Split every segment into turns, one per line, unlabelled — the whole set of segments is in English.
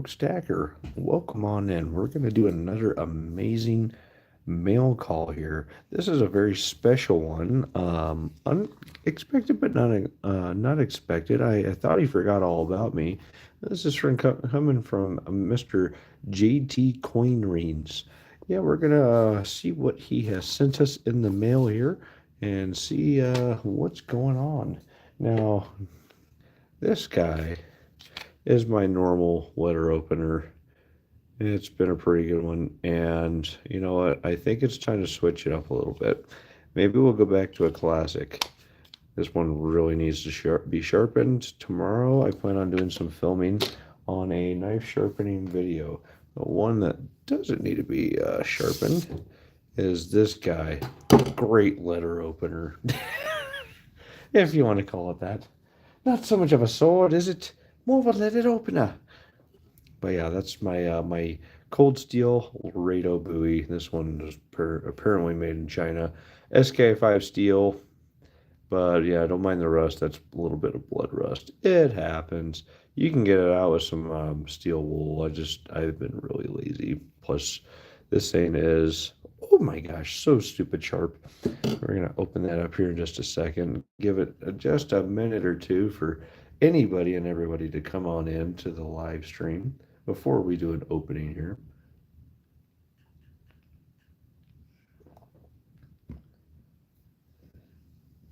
Stacker. Welcome on in. We're going to do another amazing mail call here. This is a very special one. Unexpected, but not expected. I thought he forgot all about me. This is coming from Mr. JT Coinreens. Yeah, we're going to see what he has sent us in the mail here and see what's going on. Now, this guy is my normal letter opener. It's been a pretty good one. And you know what? I think it's time to switch it up a little bit. Maybe we'll go back to a classic. This one really needs to be sharpened. Tomorrow, I plan on doing some filming on a knife sharpening video. The one that doesn't need to be sharpened is this guy. Great letter opener. If you want to call it that. Not so much of a sword, is it? More of a letter opener. But yeah, that's my cold steel Laredo buoy. This one is apparently made in China. SK5 steel. But yeah, don't mind the rust. That's a little bit of blood rust. It happens. You can get it out with some steel wool. I've been really lazy. Plus, this thing is, oh my gosh, so stupid sharp. We're going to open that up here in just a second. Give it just a minute or two for anybody and everybody to come on in to the live stream before we do an opening here.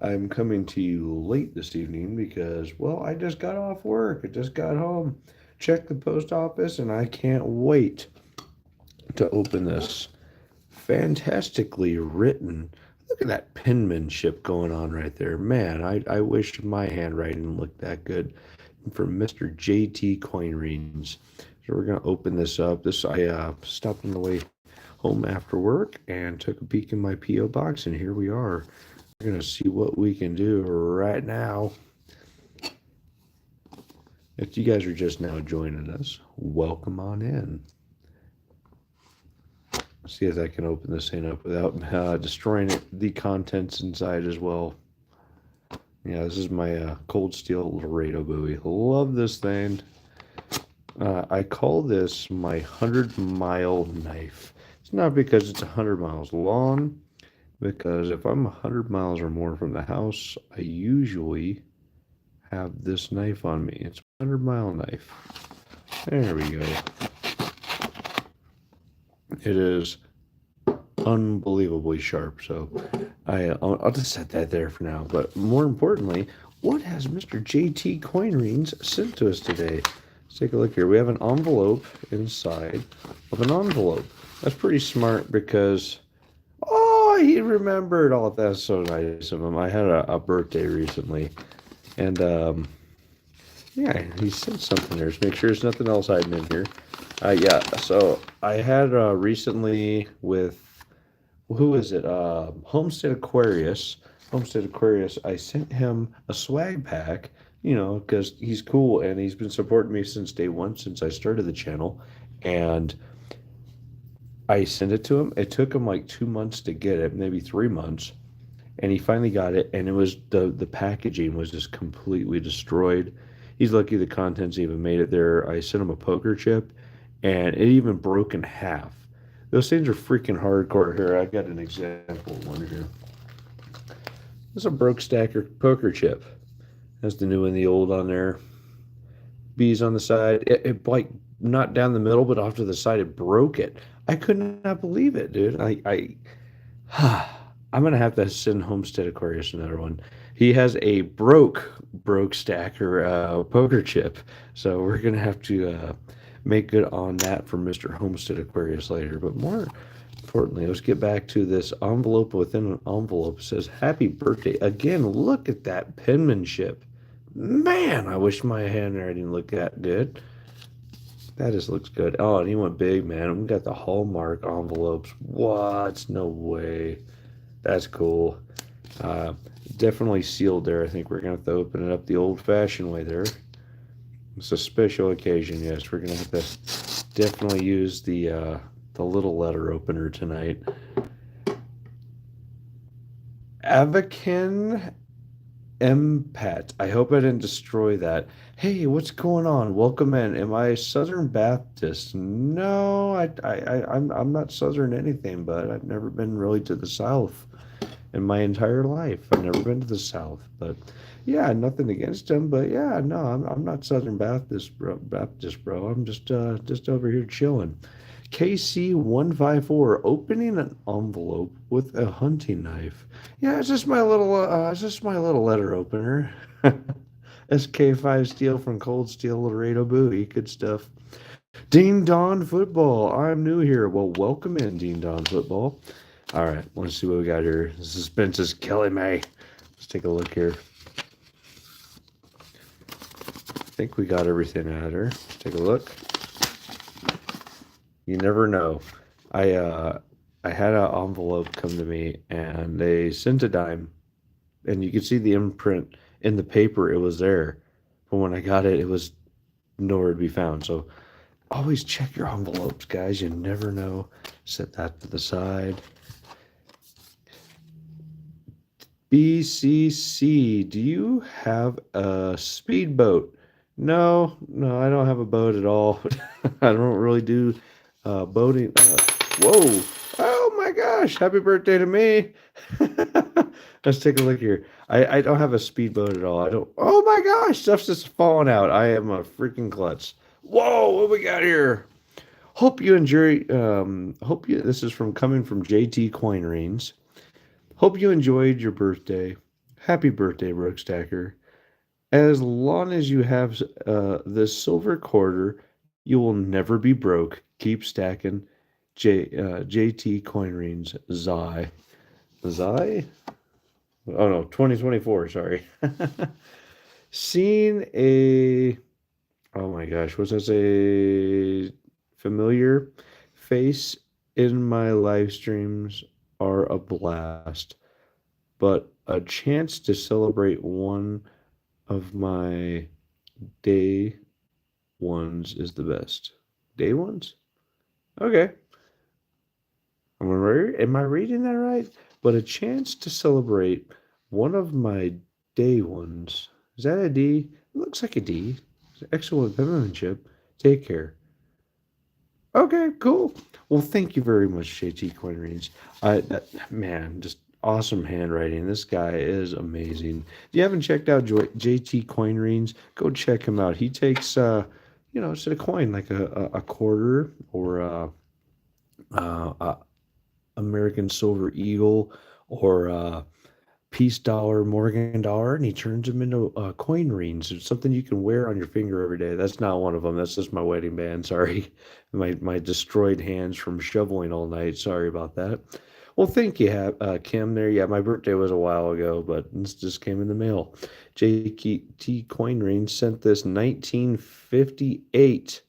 I'm coming to you late this evening because, well, I just got off work. I just got home, checked the post office, and I can't wait to open this fantastically written. Look at that penmanship going on right there. Man, I wish my handwriting looked that good. From Mr. JT Coinreens. So we're going to open this up. I stopped on the way home after work and took a peek in my P.O. box, and here we are. We're going to see what we can do right now. If you guys are just now joining us, welcome on in. See if I can open this thing up without destroying the contents inside as well. Yeah, this is my cold steel Laredo buoy. Love this thing. I call this my 100-mile knife. It's not because it's 100 miles long, because if I'm 100 miles or more from the house, I usually have this knife on me. It's a 100-mile knife. There we go. It is unbelievably sharp, so I'll just set that there for now. But more importantly, what has Mr. JT Coinreens sent to us today? Let's take a look here. We have an envelope inside of an envelope. That's pretty smart because, oh, he remembered. Oh, that's so nice of him. I had a birthday recently, and yeah, he sent something there. Just make sure there's nothing else hiding in here. Yeah, so I had recently with, who is it? Homestead Aquarius. I sent him a swag pack, because he's cool and he's been supporting me since day one, since I started the channel. And I sent it to him. It took him like 2 months to get it, maybe 3 months. And he finally got it, and it was the packaging was just completely destroyed. He's lucky the contents even made it there. I sent him a poker chip, and it even broke in half. Those things are freaking hardcore. Here, I've got an example of one here. This is a broke stacker poker chip. Has the new and the old on there. Bees on the side. It like not down the middle, but off to the side. It broke it. I could not believe it, dude. I'm gonna have to send Homestead Aquarius another one. He has a broke stacker poker chip, so we're gonna have to make good on that for Mr. Homestead Aquarius later. But more importantly, let's get back to this envelope within an envelope. It says, happy birthday. Again, look at that penmanship. Man, I wish my handwriting looked that good. That just looks good. Oh, and he went big, man. We got the Hallmark envelopes. What? No way. That's cool. Definitely sealed there. I think we're going to have to open it up the old-fashioned way there. It's a special occasion, yes. We're going to have to definitely use the little letter opener tonight. Avakin Mpat. I hope I didn't destroy that. Hey, what's going on? Welcome in. Am I Southern Baptist? No, I'm not Southern anything, but I've never been really to the South in my entire life. I've never been to the South, but yeah, nothing against them, but yeah, no, I'm not Southern Baptist, bro. I'm just over here chilling. KC154 opening an envelope with a hunting knife. Yeah, it's just my little letter opener. SK5 Steel from Cold Steel Laredo Bowie. Good stuff. Ding Don Football. I'm new here. Well, welcome in, Ding Don Football. All right, let's see what we got here. The suspense is killing me. Let's take a look here. I think we got everything out of her. Let's take a look. You never know. I had an envelope come to me and they sent a dime and you could see the imprint in the paper. It was there. But when I got it, it was nowhere to be found. So always check your envelopes, guys. You never know. Set that to the side. BCC, do you have a speedboat? No, no, I don't have a boat at all. I don't really do boating. Whoa! Oh my gosh! Happy birthday to me! Let's take a look here. I don't have a speedboat at all. I don't. Oh my gosh! Stuff's just falling out. I am a freaking klutz. Whoa! What we got here? Hope you enjoy. Hope you. This is from coming from JT Coinerines. Hope you enjoyed your birthday. Happy birthday, Rook Stacker. As long as you have this silver quarter, you will never be broke. Keep stacking. JT Coinerines, Zai. Zai? Oh no, 2024, sorry. Seen a, oh my gosh, what's that say? Familiar face in my live streams are a blast, but a chance to celebrate one of my day ones is the best. Day ones? Okay. Am I reading that right? But a chance to celebrate one of my day ones. Is that a D? It looks like a D. Excellent penmanship. Take care. Okay, cool. Well, thank you very much, JT Coinrange. Man, just awesome handwriting. This guy is amazing. If you haven't checked out JT Coinrange, go check him out. He takes, it's a coin like a quarter or a American Silver Eagle or Peace Dollar, Morgan Dollar, and he turns them into coin rings. It's something you can wear on your finger every day. That's not one of them. That's just my wedding band. Sorry, my destroyed hands from shoveling all night. Sorry about that. Well, thank you, Kim. There, yeah, my birthday was a while ago, but this just came in the mail. JT Coin Ring sent this 1958.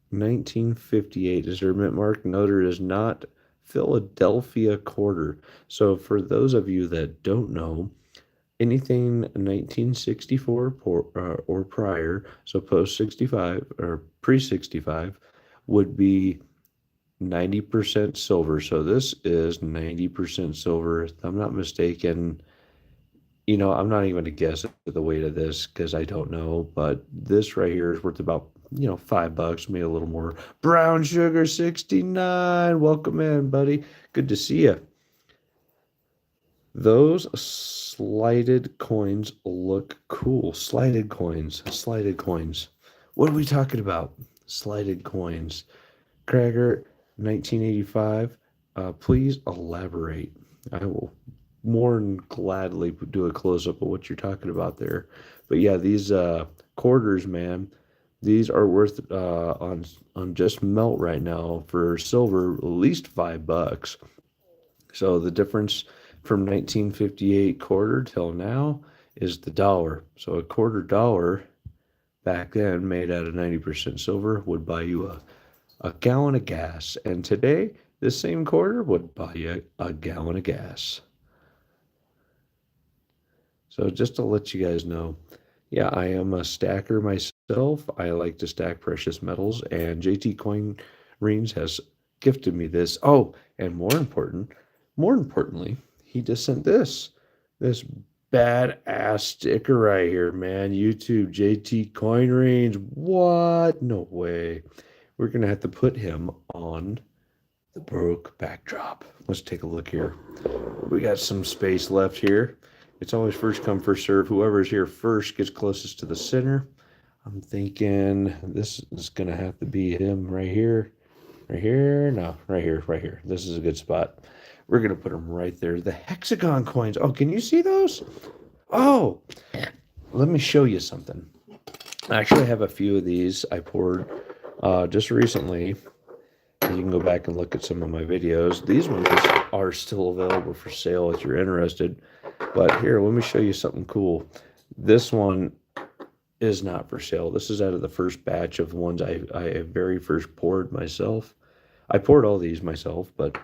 1958 is her mint mark. No, there is not Philadelphia quarter. So for those of you that don't know, anything 1964 or prior, so post 65 or pre 65, would be 90% silver. So this is 90% silver. If I'm not mistaken, I'm not even going to guess at the weight of this because I don't know, but this right here is worth about, $5, maybe a little more. Brown Sugar 69. Welcome in, buddy. Good to see you. Those slided coins look cool. Slided coins. Slided coins. What are we talking about? Slided coins. Krager, 1985. Please elaborate. I will more than gladly do a close up of what you're talking about there. But yeah, these quarters, man, these are worth on just melt right now for silver at least $5. So the difference from 1958 quarter till now is the dollar. So a quarter dollar back then made out of 90% silver would buy you a gallon of gas. And today, this same quarter would buy you a gallon of gas. So just to let you guys know, yeah, I am a stacker myself. I like to stack precious metals, and JT Coin Rings has gifted me this. Oh, and more importantly, he just sent this badass sticker right here, man. YouTube JT Coin Range. What? No way. We're gonna have to put him on the broke backdrop. Let's take a look here. We got some space left here. It's always first come, first serve. Whoever's here first gets closest to the center. I'm thinking this is gonna have to be him right here. Right here? No, right here, right here. This is a good spot. We're gonna put him right there. The hexagon coins. Oh, can you see those? Oh, let me show you something. I actually have a few of these I poured just recently. You can go back and look at some of my videos. These ones are still available for sale if you're interested. But here, let me show you something cool. This one is not for sale. This is out of the first batch of ones I very first poured myself. I poured all these myself, but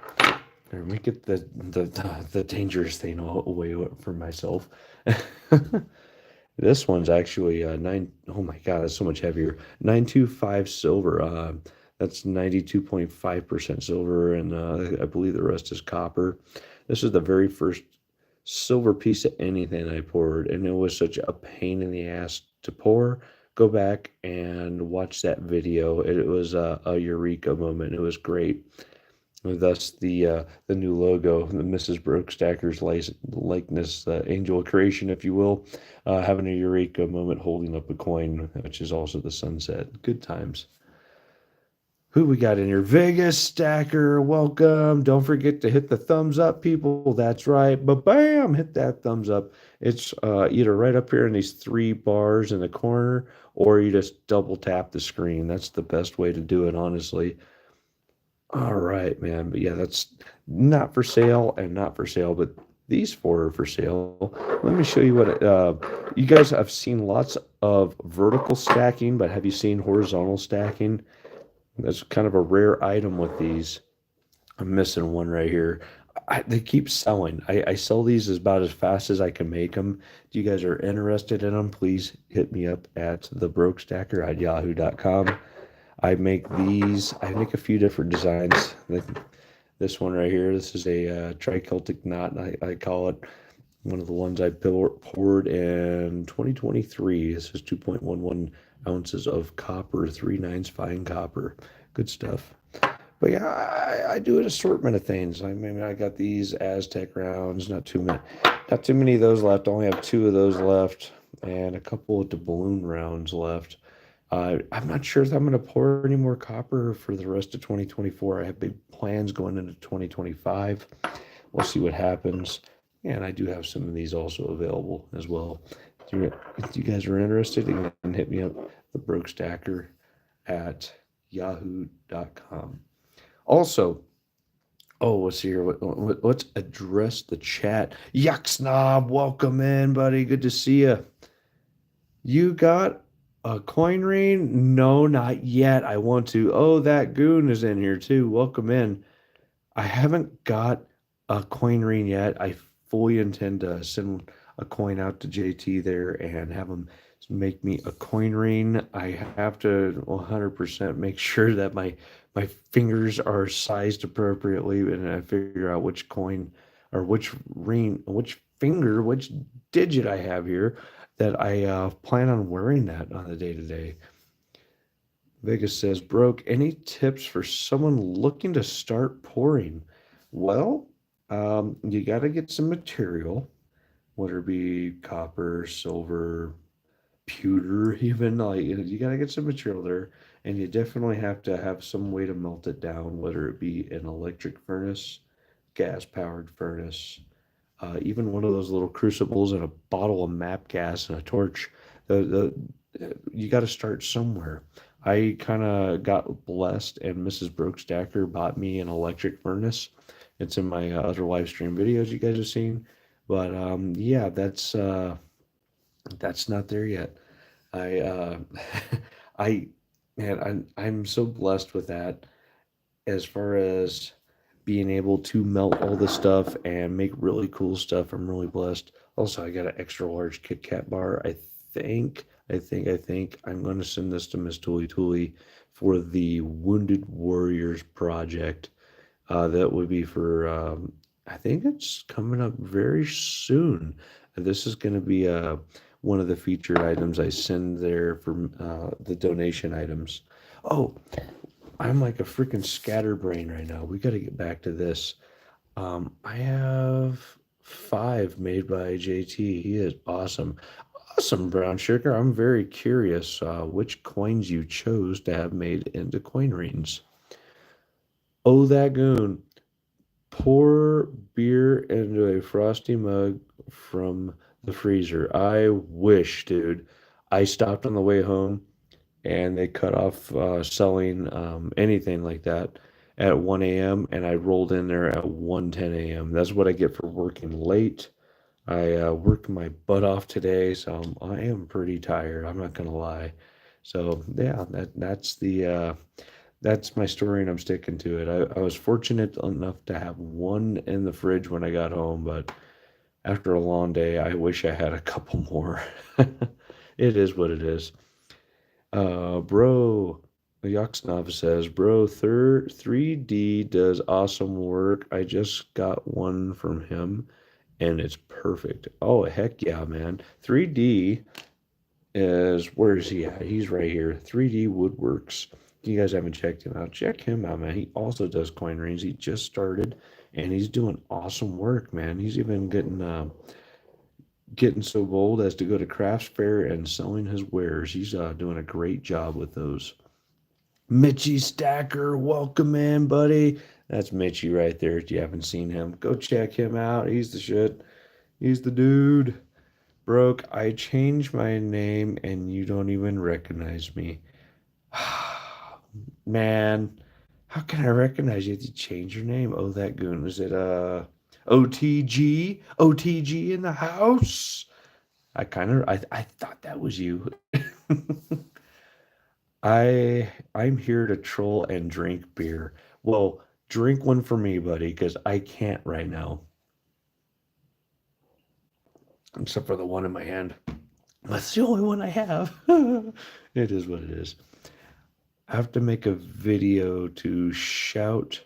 let me get the dangerous thing away from myself. This one's actually nine. Oh my God, it's so much heavier. 925 silver. That's 92.5% silver, and I believe the rest is copper. This is the very first silver piece of anything I poured, and it was such a pain in the ass to pour. Go back and watch that video. It was a eureka moment. It was great. Thus the new logo, the Mrs. Brokestacker's likeness, angel of creation, if you will, having a eureka moment, holding up a coin, which is also the sunset. Good times. Who we got in here? Vegas Stacker, welcome. Don't forget to hit the thumbs up, people. That's right. But bam, hit that thumbs up. It's either right up here in these three bars in the corner, or you just double tap the screen. That's the best way to do it, honestly. All right, man. But yeah, that's not for sale and not for sale, but these four are for sale. Let me show you what you guys have seen lots of vertical stacking, but have you seen horizontal stacking? That's kind of a rare item with these. I'm missing one right here. They keep selling. I sell these about as fast as I can make them. If you guys are interested in them, please hit me up at thebrokestacker@yahoo.com. I make these. I make a few different designs. Like this one right here. This is a tri-Celtic knot. I call it one of the ones I poured in 2023. This is 2.11 ounces of copper, 3/9 fine copper. Good stuff. But yeah, I do an assortment of things. I mean, I got these Aztec rounds. Not too many of those left. I only have two of those left, and a couple of the balloon rounds left. I'm not sure if I'm going to pour any more copper for the rest of 2024. I have big plans going into 2025. We'll see what happens. And I do have some of these also available as well. If you guys are interested, you can hit me up, the Broke Stacker at yahoo.com. Also, let's see here. Let's address the chat. Yuck Snob, welcome in, buddy. Good to see you. You got a coin ring? No, not yet. I want to. Oh, that goon is in here too. Welcome in. I haven't got a coin ring yet. I fully intend to send a coin out to JT there and have him make me a coin ring. I have to 100% make sure that my fingers are sized appropriately, and I figure out which coin or which ring, which finger, which digit I have here that I plan on wearing that on the day-to-day. Vegas says, Broke, any tips for someone looking to start pouring? Well, you got to get some material, whether it be copper, silver, pewter, even. Like, you got to get some material there, and you definitely have to have some way to melt it down, whether it be an electric furnace, gas-powered furnace, even one of those little crucibles and a bottle of map gas and a torch. You got to start somewhere. I kind of got blessed, and Mrs. Brokestacker bought me an electric furnace. It's in my other live stream videos you guys have seen. But yeah, that's not there yet. I I man, I'm so blessed with that as far as being able to melt all this stuff and make really cool stuff. I'm really blessed. Also, I got an extra large Kit Kat bar. I think I'm going to send this to Miss Tuli Tuli for the Wounded Warriors project. That would be for, I think it's coming up very soon. This is going to be one of the featured items I send there for the donation items. Oh, I'm like a freaking scatterbrain right now. We got to get back to this. I have five made by JT. He is awesome. Awesome, Brown Sugar. I'm very curious which coins you chose to have made into coin rings. Oh, that goon. Pour beer into a frosty mug from the freezer. I wish, dude. I stopped on the way home and they cut off selling anything like that at 1 a.m. and I rolled in there at 1:10 a.m. That's what I get for working late. I worked my butt off today, so I am pretty tired. I'm not gonna lie. So yeah, that's my story, and I'm sticking to it. I was fortunate enough to have one in the fridge when I got home, but after a long day, I wish I had a couple more. It is what it is. Bro, Yaksnov says, bro, 3D does awesome work. I just got one from him and it's perfect. Oh, heck yeah, man. 3D is, where is he at? He's right here. 3D Woodworks. If you guys haven't checked him out, check him out, man. He also does coin rings. He just started and he's doing awesome work, man. He's even getting so bold as to go to crafts fair and selling his wares. He's doing a great job with those. Mitchy Stacker, welcome in, buddy. That's Mitchy right there. If you haven't seen him, go check him out. He's the shit. He's the dude. Broke, I changed my name and you don't even recognize me. Man, how can I recognize you if you change your name? Oh, that goon. Was it OTG? OTG in the house? I thought that was you. I'm here to troll and drink beer. Well, drink one for me, buddy, because I can't right now, except for the one in my hand. That's the only one I have. It is what it is. I have to make a video to shout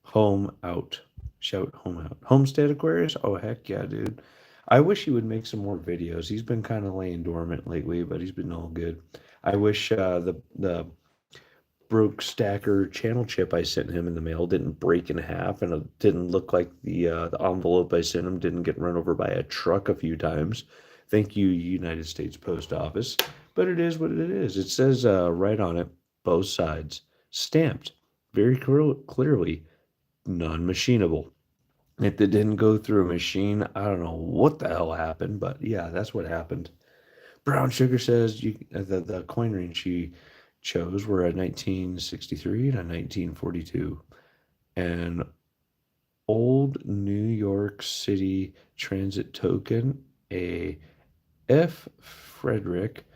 home out. Shout home out. Homestead Aquarius? Oh, heck yeah, dude. I wish he would make some more videos. He's been kind of laying dormant lately, but he's been all good. I wish the broke stacker channel chip I sent him in the mail didn't break in half, and it didn't look like the envelope I sent him didn't get run over by a truck a few times. Thank you, United States Post Office. But it is what it is. It says right on it, both sides, stamped very clearly, non-machinable. If it didn't go through a machine, I don't know what the hell happened, but yeah, that's what happened. Brown Sugar says the coin range she chose were a 1963 and a 1942. An old New York City transit token, a F. Frederick,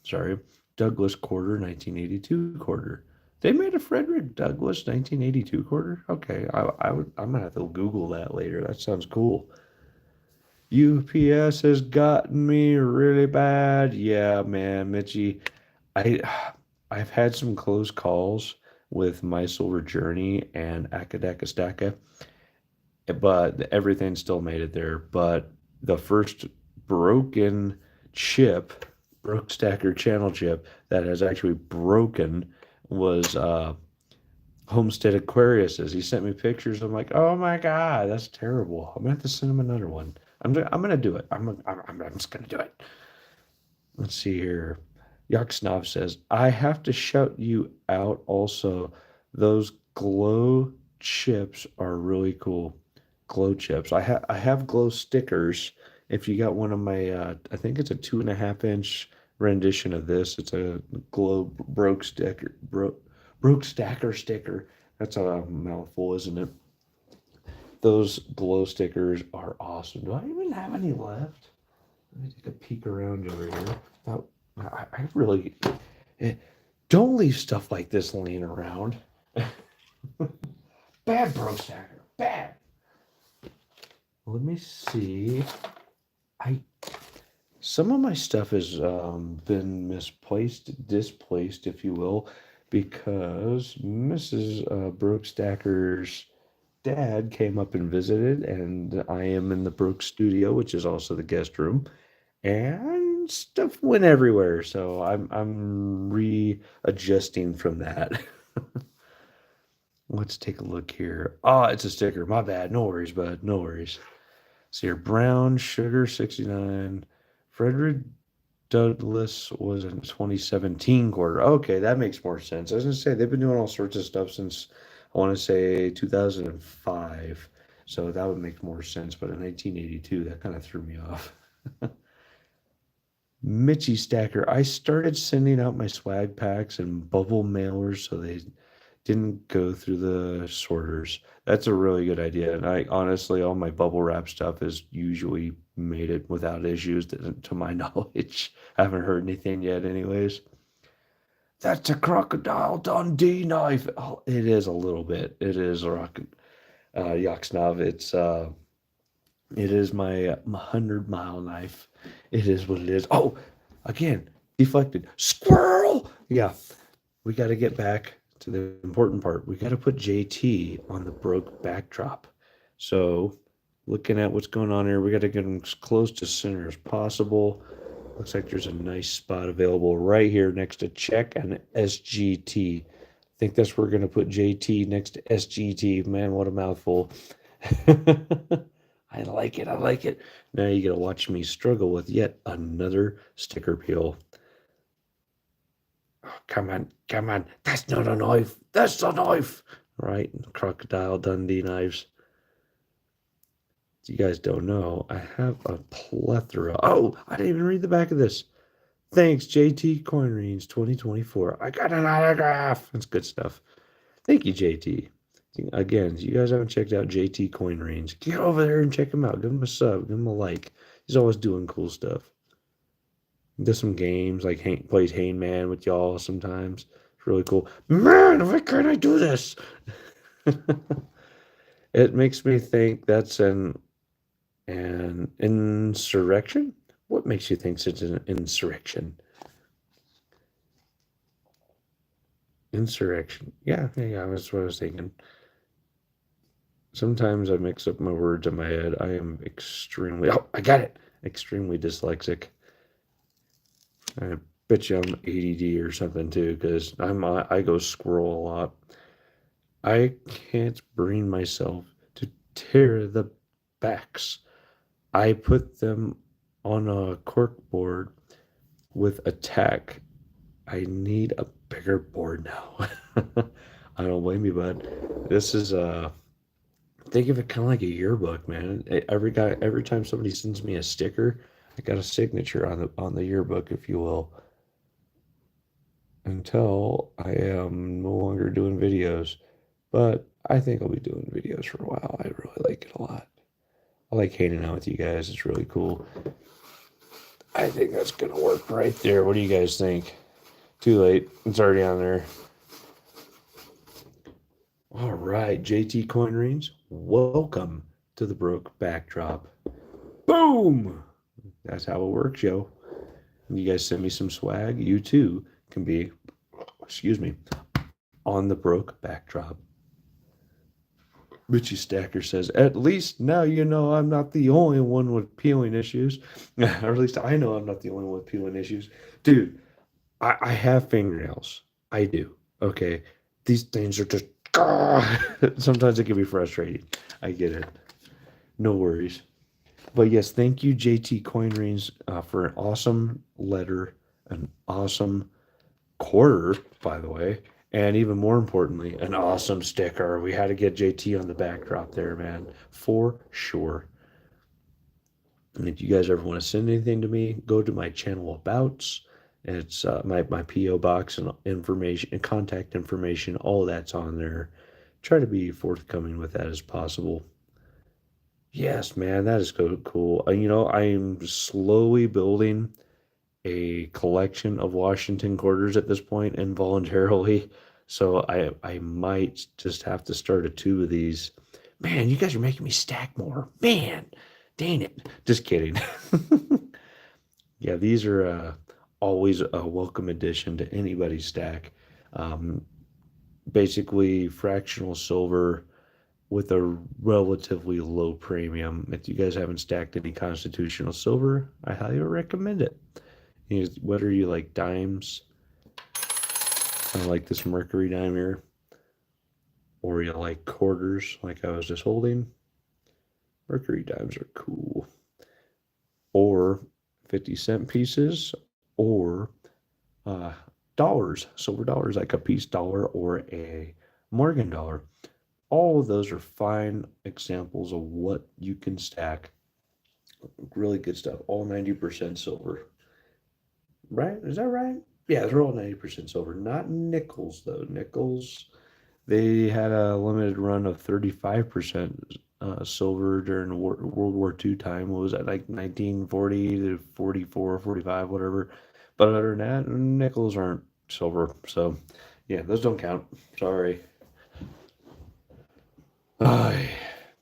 sorry, Douglas quarter, 1982 quarter. They made a Frederick Douglass 1982 quarter. Okay, I'm gonna have to Google that later. That sounds cool. UPS has gotten me really bad. Yeah, man, Mitchy. I I've had some close calls with My Silver Journey and Akadakastaka, but everything still made it there. But the first broken chip, broke stacker channel chip that has actually broken was Homestead Aquarius's. He sent me pictures. I'm like, oh my God, that's terrible. I'm gonna have to send him another one. I'm gonna do it. I'm just gonna do it. Let's see here. Yaksnov says, I have to shout you out also. Those glow chips are really cool. Glow chips. I have glow stickers. If you got one of my I think it's a 2.5 inch rendition of this. It's a glow broke stacker sticker. That's a mouthful, isn't it? Those glow stickers are awesome. Do I even have any left? Let me take a peek around over here. That, I really eh, don't leave stuff like this laying around. Bad, bro stacker. Bad. Let me see. I Some of my stuff has been misplaced, displaced, if you will, because Mrs. Brooke Stacker's dad came up and visited, and I am in the Brooke studio, which is also the guest room, and stuff went everywhere. So I'm readjusting from that. Let's take a look here. Oh, it's a sticker. My bad. No worries, bud. No worries. So your brown sugar 69. Frederick Douglass was in 2017 quarter. Okay, that makes more sense. I was gonna say they've been doing all sorts of stuff since I want to say 2005. So that would make more sense. But in 1982, that kind of threw me off. Mitchy Stacker, I started sending out my swag packs and bubble mailers so they didn't go through the sorters. That's a really good idea. And I honestly, all my bubble wrap stuff has usually made it without issues to my knowledge. I haven't heard anything yet, anyways. That's a Crocodile Dundee knife. Oh, it is a little bit. It is a rock, Yaksnav. It is my 100-mile knife. It is what it is. Oh, again, deflected. Squirrel. Yeah, we got to get back to the important part. We got to put JT on the broke backdrop. So, looking at what's going on here, we got to get him as close to center as possible. Looks like there's a nice spot available right here next to check and SGT. I think that's where we're going to put JT next to SGT. Man, what a mouthful. I like it. I like it. Now you got to watch me struggle with yet another sticker peel. Oh, come on, come on. That's not a knife. That's a knife. Right? Crocodile Dundee knives. You guys don't know, I have a plethora. Oh, I didn't even read the back of this. Thanks, JT Coin Range 2024. I got an autograph. That's good stuff. Thank you, JT. Again, if you guys haven't checked out JT Coin Range, get over there and check him out. Give him a sub. Give him a like. He's always doing cool stuff. He does some games, like plays Hangman with y'all sometimes. It's really cool. Man, why can't I do this? It makes me think that's an insurrection? What makes you think it's an insurrection? Insurrection. Yeah, that's what I was thinking. Sometimes I mix up my words in my head. I am extremely, oh, I got it. Extremely dyslexic. I bet you I'm ADD or something too, because I go squirrel a lot. I can't bring myself to tear the backs. I put them on a cork board with a tack. I need a bigger board now. I don't blame you, bud. This is think of it kind of like a yearbook, man. Every time somebody sends me a sticker, I got a signature on the yearbook, if you will. Until I am no longer doing videos, but I think I'll be doing videos for a while. I really like it a lot. I like hanging out with you guys. It's really cool. I think that's gonna work right there. What do you guys think? Too late. It's already on there. All right, JT Coin Rings, welcome to the Broke Backdrop. Boom! That's how it works, yo. When you guys send me some swag, you too can be, excuse me, on the Broke Backdrop. Richie Stacker says, at least now you know I'm not the only one with peeling issues. Or at least I know I'm not the only one with peeling issues. Dude, I have fingernails. I do. Okay. These things are just, sometimes it can be frustrating. I get it. No worries. But yes, thank you, JT Coin Rings, for an awesome letter, an awesome quarter, by the way, and even more importantly, an awesome sticker. We had to get JT on the backdrop there, man, for sure. And if you guys ever want to send anything to me, go to my channel abouts. It's my PO box and information and contact information. All that's on there. Try to be forthcoming with that as possible. Yes, man, that is cool. I'm slowly building a collection of Washington quarters at this point involuntarily. So I might just have to start a tube of these. Man, you guys are making me stack more. Man, dang it. Just kidding. Yeah, these are always a welcome addition to anybody's stack. Um, Basically, fractional silver with a relatively low premium. If you guys haven't stacked any constitutional silver, I highly recommend it. Whether you like dimes, kind of like this mercury dime here, or you like quarters, like I was just holding, mercury dimes are cool. Or 50-cent pieces, or uh, dollars, silver dollars, like a peace dollar or a Morgan dollar. All of those are fine examples of what you can stack. Really good stuff. All 90% silver. Right? Is that right? Yeah, they're all 90% silver. Not nickels, though. Nickels, they had a limited run of 35% silver during World War II time. What was that, like 1940 to 44, 45, whatever. But other than that, nickels aren't silver. So, yeah, those don't count. Sorry. Ay,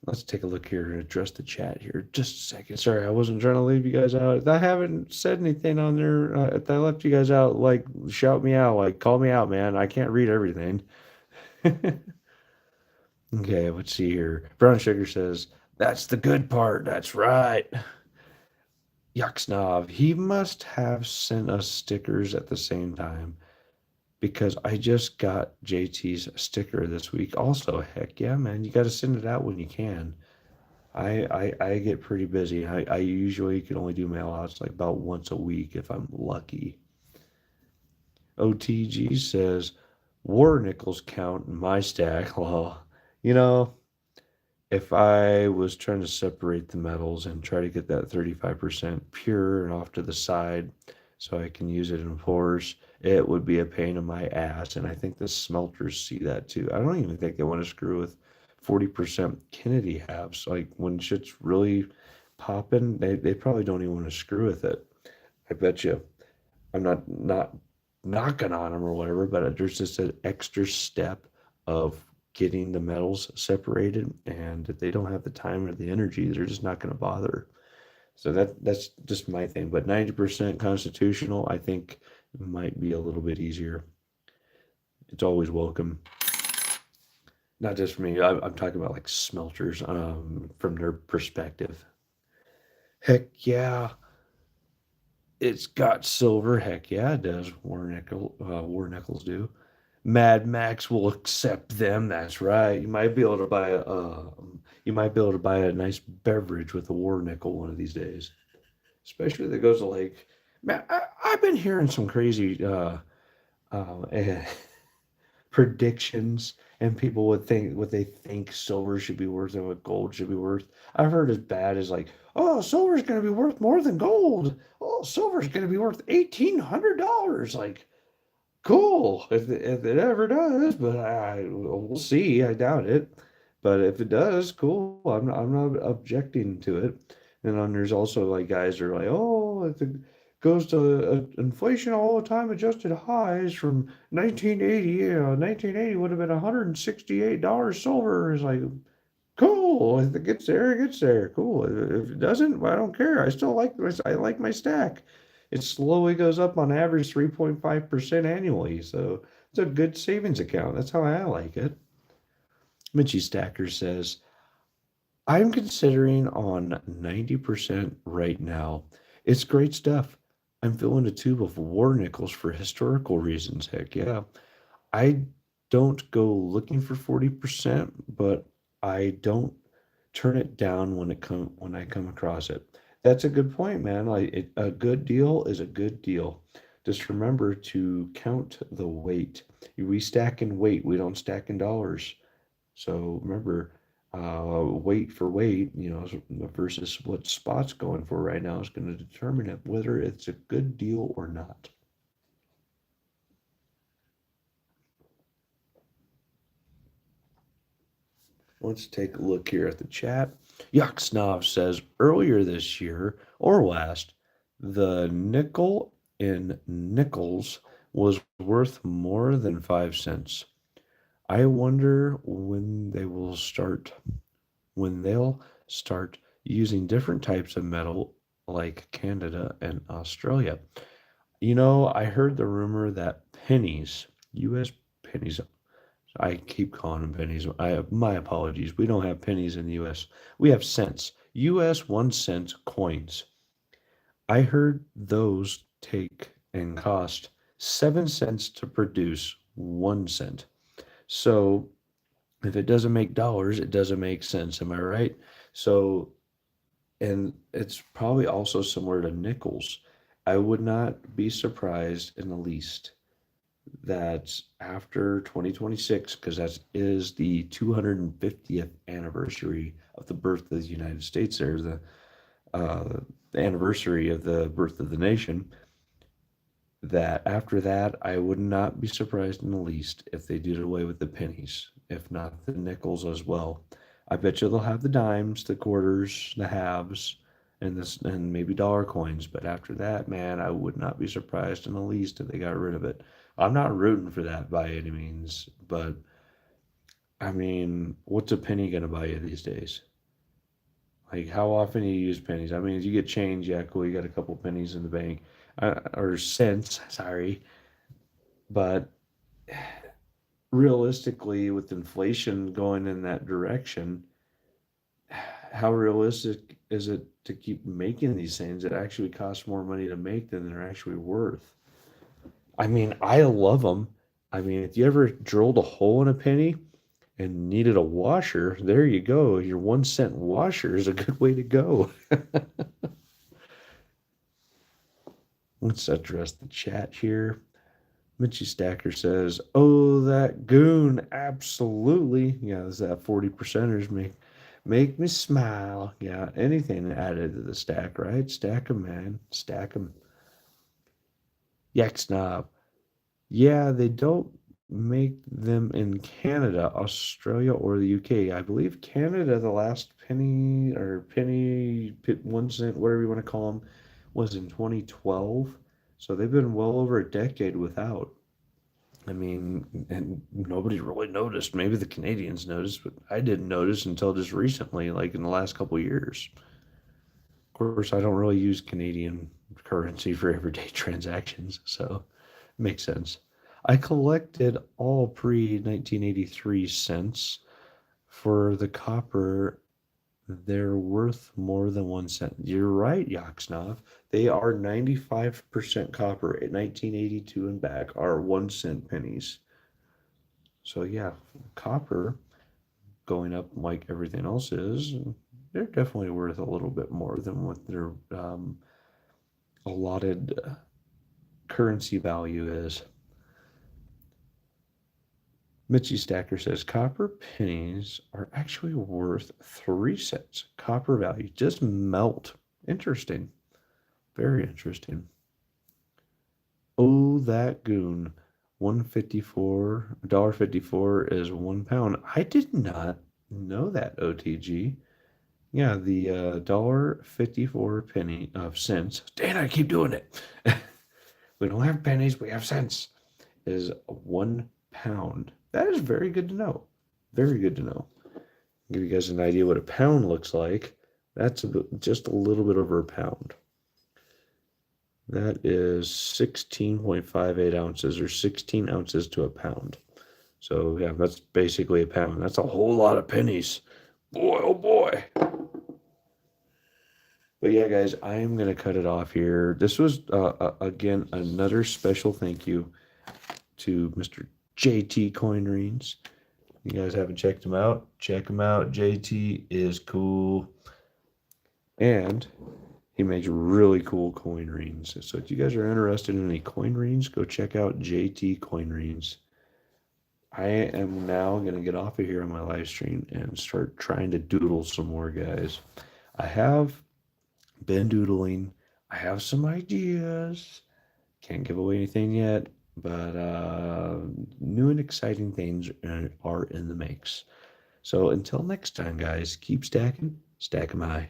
let's take a look here and address the chat here. Just a second. Sorry, I wasn't trying to leave you guys out. If I haven't said anything on there, if I left you guys out, like, shout me out, like, call me out, man. I can't read everything. Okay, let's see here. Brown Sugar says, that's the good part. That's right. Yucksnov, he must have sent us stickers at the same time because I just got JT's sticker this week. Also, heck yeah, man, you got to send it out when you can. I get pretty busy. I usually can only do mail outs like about once a week if I'm lucky. OTG says, war nickels count in my stack. Well, you know, if I was trying to separate the metals and try to get that 35% pure and off to the side so I can use it in pores, it would be a pain in my ass. And I think the smelters see that too. I don't even think they want to screw with 40% Kennedy halves. Like when shit's really popping, they probably don't even want to screw with it. I bet you. I'm not knocking on them or whatever, but there's just an extra step of getting the metals separated, and if they don't have the time or the energy, they're just not going to bother. So that's just my thing. But 90% constitutional, I think might be a little bit easier. It's always welcome. Not just for me. I'm talking about like smelters from their perspective. Heck yeah, it's got silver. Heck yeah, it does. War nickels do. Mad Max will accept them. That's right. You might be able to buy a nice beverage with a war nickel one of these days. Especially if it goes to like, man, I've been hearing some crazy uh, predictions, and people would think what they think silver should be worth and what gold should be worth. I've heard as bad as like, oh, silver's going to be worth more than gold. Oh, silver's going to be worth $1,800. Like, cool if it ever does, but we'll see. I doubt it, but if it does, cool. I'm not objecting to it. And then there's also like guys that are like, oh, if it goes to inflation all the time adjusted highs from 1980. 1980 would have been $168 silver. Is like, cool. If it gets there, it gets there. Cool. If it doesn't, well, I don't care. I like my stack. It slowly goes up on average 3.5% annually. So it's a good savings account. That's how I like it. Mitchy Stacker says, I'm considering on 90% right now. It's great stuff. I'm filling a tube of war nickels for historical reasons. Heck yeah. I don't go looking for 40%, but I don't turn it down when I come across it. That's a good point, man. A good deal is a good deal. Just remember to count the weight. We stack in weight. We don't stack in dollars. So remember, weight for weight, versus what spot's going for right now is going to determine whether it's a good deal or not. Let's take a look here at the chat. Yucksnov says earlier this year or last, the nickel in nickels was worth more than 5 cents. I wonder when they'll start using different types of metal like Canada and Australia. I heard the rumor that pennies, US pennies, I keep calling them pennies. My apologies. We don't have pennies in the US. We have cents. US 1 cent coins. I heard those take and cost 7 cents to produce 1 cent. So if it doesn't make dollars, it doesn't make sense. Am I right? So, and it's probably also similar to nickels. I would not be surprised in the least that after 2026, because that is the 250th anniversary of the birth of the United States, there's uh, the anniversary of the birth of the nation, that after that, I would not be surprised in the least if they did away with the pennies, if not the nickels as well. I bet you they'll have the dimes, the quarters, the halves, and maybe dollar coins. But after that, man, I would not be surprised in the least if they got rid of it. I'm not rooting for that by any means, but I mean, what's a penny gonna buy you these days? Like, how often do you use pennies? I mean, if you get change, yeah, cool, you got a couple pennies in the bank, or cents, sorry. But realistically, with inflation going in that direction, how realistic is it to keep making these things that actually cost more money to make than they're actually worth? I mean, I love them. I mean, if you ever drilled a hole in a penny and needed a washer, there you go. Your 1 cent washer is a good way to go. Let's address the chat here. Mitchy Stacker says, "Oh, that goon, absolutely." Yeah, there's that 40 percenters make me smile. Yeah, anything added to the stack, right? Stack 'em, man. Stack 'em. Yak Snob. Yeah, they don't make them in Canada, Australia, or the UK. I believe Canada, the last penny or penny, 1 cent, whatever you want to call them, was in 2012. So they've been well over a decade without. I mean, and nobody really noticed. Maybe the Canadians noticed, but I didn't notice until just recently, like in the last couple of years. Of course, I don't really use Canadian currency for everyday transactions, so it makes sense. I collected all pre 1983 cents for the copper. They're worth more than 1 cent. You're right, Yaksnov. They are 95% copper at 1982 and back are 1 cent pennies. So yeah, copper going up like everything else is, they're definitely worth a little bit more than what their allotted currency value is. Mitchy Stacker says copper pennies are actually worth 3 cents. Copper value just melt. Interesting. Very interesting. Oh, that goon. 154, $1.54 is £1. I did not know that, OTG. Yeah, the $1.54 penny of cents. Dan, I keep doing it. We don't have pennies, we have cents. Is £1. That is very good to know. Very good to know. Give you guys an idea what a pound looks like. That's just a little bit over a pound. That is 16.58 ounces or 16 ounces to a pound. So yeah, that's basically a pound. That's a whole lot of pennies. Boy, oh boy. But yeah, guys, I am going to cut it off here. This was, again, another special thank you to Mr. JT Coinreens. You guys haven't checked him out? Check him out. JT is cool. And he makes really cool coin rings. So if you guys are interested in any coin rings, go check out JT Coin Rings. I am now going to get off of here on my live stream and start trying to doodle some more, guys. I have been doodling. I have some ideas. Can't give away anything yet, but new and exciting things are in the mix. So until next time, guys, keep stacking, stack 'em high.